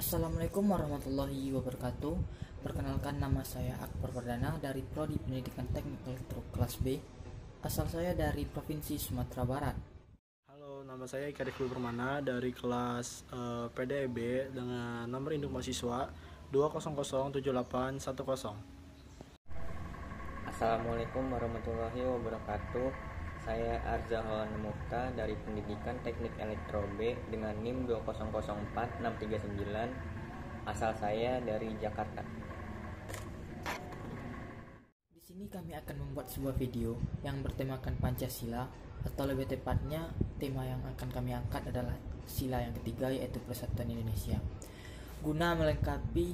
Assalamualaikum warahmatullahi wabarakatuh. Perkenalkan, nama saya Akbar Perdana dari Prodi Pendidikan Teknik Elektro kelas B. Asal saya dari Provinsi Sumatera Barat. Halo, nama saya Ika Rifki Permana dari kelas PDEB dengan nomor induk mahasiswa 2007810. Assalamualaikum warahmatullahi wabarakatuh. Saya Arza Holana Mufta dari Pendidikan Teknik Elektro B dengan NIM 2004639. Asal saya dari Jakarta. Di sini kami akan membuat sebuah video yang bertemakan Pancasila, atau lebih tepatnya tema yang akan kami angkat adalah sila yang ketiga, yaitu Persatuan Indonesia, guna melengkapi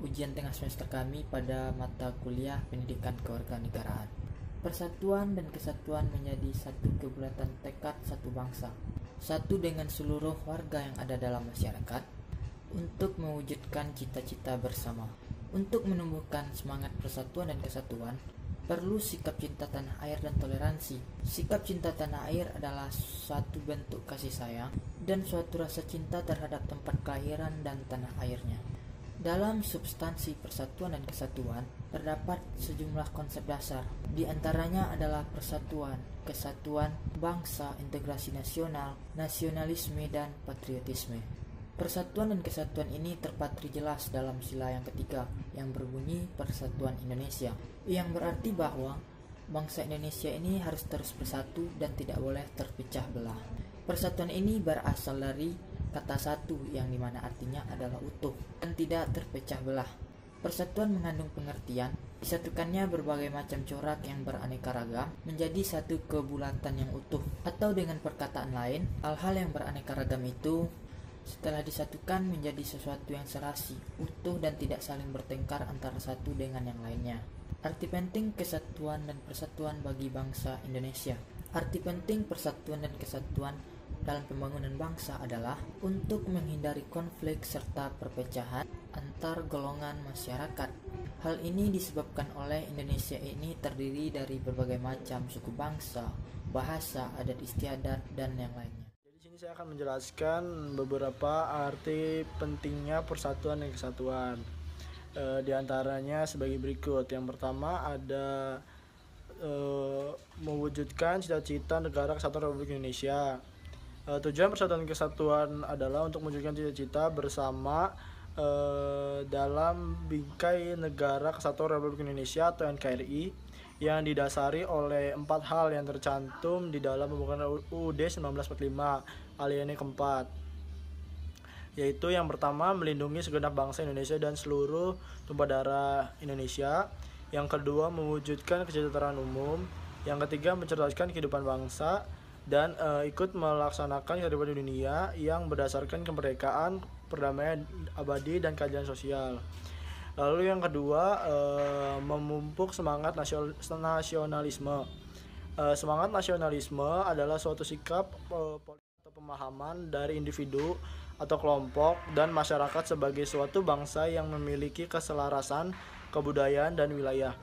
ujian tengah semester kami pada mata kuliah Pendidikan Kewarganegaraan. Persatuan dan kesatuan menjadi satu kebulatan tekad satu bangsa, satu dengan seluruh warga yang ada dalam masyarakat, untuk mewujudkan cita-cita bersama. Untuk menumbuhkan semangat persatuan dan kesatuan, perlu sikap cinta tanah air dan toleransi. Sikap cinta tanah air adalah suatu bentuk kasih sayang dan suatu rasa cinta terhadap tempat kelahiran dan tanah airnya. Dalam substansi persatuan dan kesatuan terdapat sejumlah konsep dasar. Di antaranya adalah persatuan, kesatuan, bangsa, integrasi nasional, nasionalisme, dan patriotisme. Persatuan dan kesatuan ini terpatri jelas dalam sila yang ketiga yang berbunyi Persatuan Indonesia, yang berarti bahwa bangsa Indonesia ini harus terus bersatu dan tidak boleh terpecah belah. Persatuan ini berasal dari kata satu yang dimana artinya adalah utuh dan tidak terpecah belah. Persatuan mengandung pengertian disatukannya berbagai macam corak yang beraneka ragam menjadi satu kebulatan yang utuh, atau dengan perkataan lain, hal-hal yang beraneka ragam itu setelah disatukan menjadi sesuatu yang serasi, utuh, dan tidak saling bertengkar antara satu dengan yang lainnya. Arti penting kesatuan dan persatuan bagi bangsa Indonesia. Arti penting persatuan dan kesatuan dalam pembangunan bangsa adalah untuk menghindari konflik serta perpecahan antar golongan masyarakat. Hal ini disebabkan oleh Indonesia ini terdiri dari berbagai macam suku bangsa, bahasa, adat istiadat, dan yang lainnya. Di sini saya akan menjelaskan beberapa arti pentingnya persatuan dan kesatuan. Di antaranya sebagai berikut. Yang pertama ada mewujudkan cita-cita negara kesatuan Republik Indonesia. Tujuan persatuan dan kesatuan adalah untuk mewujudkan cita-cita bersama dalam bingkai negara kesatuan Republik Indonesia atau NKRI, yang didasari oleh 4 hal yang tercantum di dalam pembukaan UUD 1945 alinea keempat, yaitu yang pertama melindungi segenap bangsa Indonesia dan seluruh tumpah darah Indonesia, yang kedua mewujudkan kesejahteraan umum, yang ketiga mencerdaskan kehidupan bangsa dan ikut melaksanakan kehidupan dunia yang berdasarkan kemerdekaan, perdamaian abadi, dan keadilan sosial. Lalu yang kedua, memupuk semangat nasionalisme. Semangat nasionalisme adalah suatu sikap atau pemahaman dari individu atau kelompok dan masyarakat sebagai suatu bangsa yang memiliki keselarasan kebudayaan dan wilayah.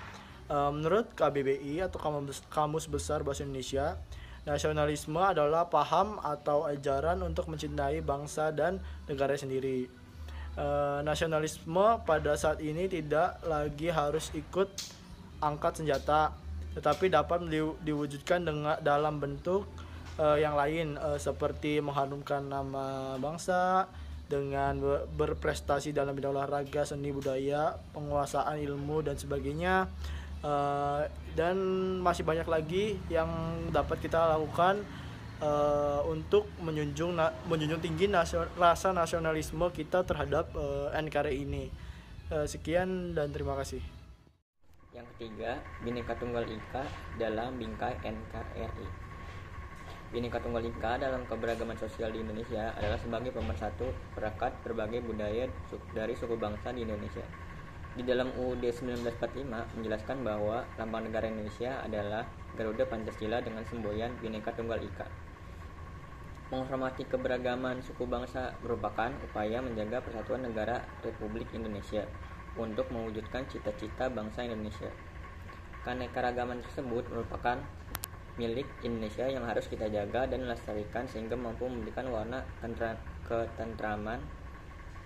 Menurut KBBI atau Kamus Besar Bahasa Indonesia, nasionalisme adalah paham atau ajaran untuk mencintai bangsa dan negara sendiri. Nasionalisme pada saat ini tidak lagi harus ikut angkat senjata, tetapi dapat diwujudkan dalam bentuk yang lain, seperti mengharumkan nama bangsa dengan berprestasi dalam bidang olahraga, seni budaya, penguasaan ilmu, dan sebagainya. Dan masih banyak lagi yang dapat kita lakukan untuk menjunjung tinggi rasa nasionalisme kita terhadap NKRI ini. Sekian dan terima kasih. Yang ketiga, Bhinneka Tunggal Ika dalam bingkai NKRI. Bhinneka Tunggal Ika dalam keberagaman sosial di Indonesia adalah sebagai pemersatu perekat berbagai budaya dari suku bangsa di Indonesia. Di dalam UUD 1945 menjelaskan bahwa lambang negara Indonesia adalah Garuda Pancasila dengan semboyan Bhinneka Tunggal Ika. Menghormati keberagaman suku bangsa merupakan upaya menjaga persatuan negara Republik Indonesia untuk mewujudkan cita-cita bangsa Indonesia. Keanekaragaman tersebut merupakan milik Indonesia yang harus kita jaga dan lestarikan sehingga mampu memberikan warna ketentraman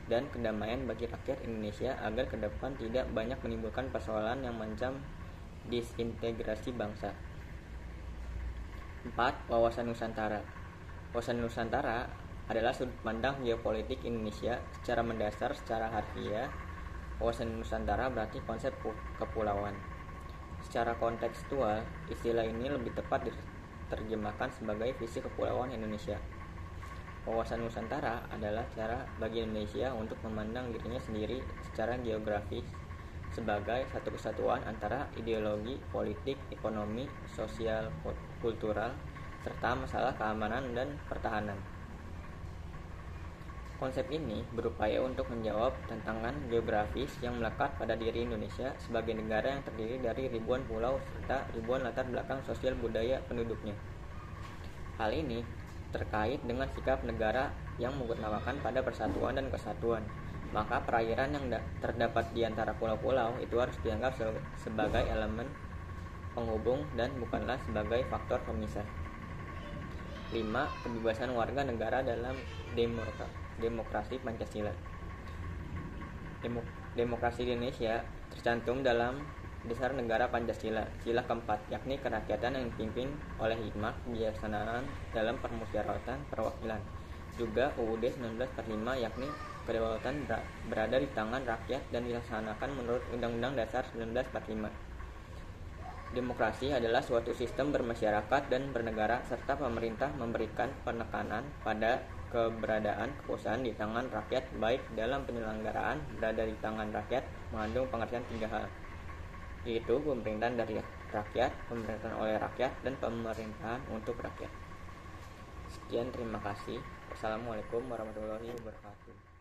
dan kedamaian bagi rakyat Indonesia agar ke depan tidak banyak menimbulkan persoalan yang mengancam disintegrasi bangsa. 4. Wawasan Nusantara. Wawasan Nusantara adalah sudut pandang geopolitik Indonesia secara mendasar. Secara harfiah, wawasan Nusantara berarti konsep kepulauan. Secara kontekstual, istilah ini lebih tepat diterjemahkan sebagai visi kepulauan Indonesia. Wawasan Nusantara adalah cara bagi Indonesia untuk memandang dirinya sendiri secara geografis sebagai satu kesatuan antara ideologi, politik, ekonomi, sosial, kultural, serta masalah keamanan dan pertahanan. Konsep ini berupaya untuk menjawab tantangan geografis yang melekat pada diri Indonesia sebagai negara yang terdiri dari ribuan pulau serta ribuan latar belakang sosial budaya penduduknya. Hal ini terkait dengan sikap negara yang mengutamakan pada persatuan dan kesatuan. Maka perairan yang terdapat di antara pulau-pulau itu harus dianggap sebagai elemen penghubung dan bukanlah sebagai faktor pemisah. 5. Kebebasan warga negara dalam demokrasi Pancasila. Demokrasi di Indonesia tercantum dalam Dasar Negara Pancasila, sila keempat, yakni kerakyatan yang dipimpin oleh hikmat kebijaksanaan dalam permusyawaratan perwakilan. Juga UUD 1945, yakni kedaulatan berada di tangan rakyat dan dilaksanakan menurut Undang-Undang Dasar 1945. Demokrasi adalah suatu sistem bermasyarakat dan bernegara serta pemerintah memberikan penekanan pada keberadaan kekuasaan di tangan rakyat, baik dalam penyelenggaraan berada di tangan rakyat mengandung pengertian 3 hal, yaitu pemerintahan dari rakyat, pemerintahan oleh rakyat, dan pemerintahan untuk rakyat. Sekian, terima kasih. Wassalamualaikum warahmatullahi wabarakatuh.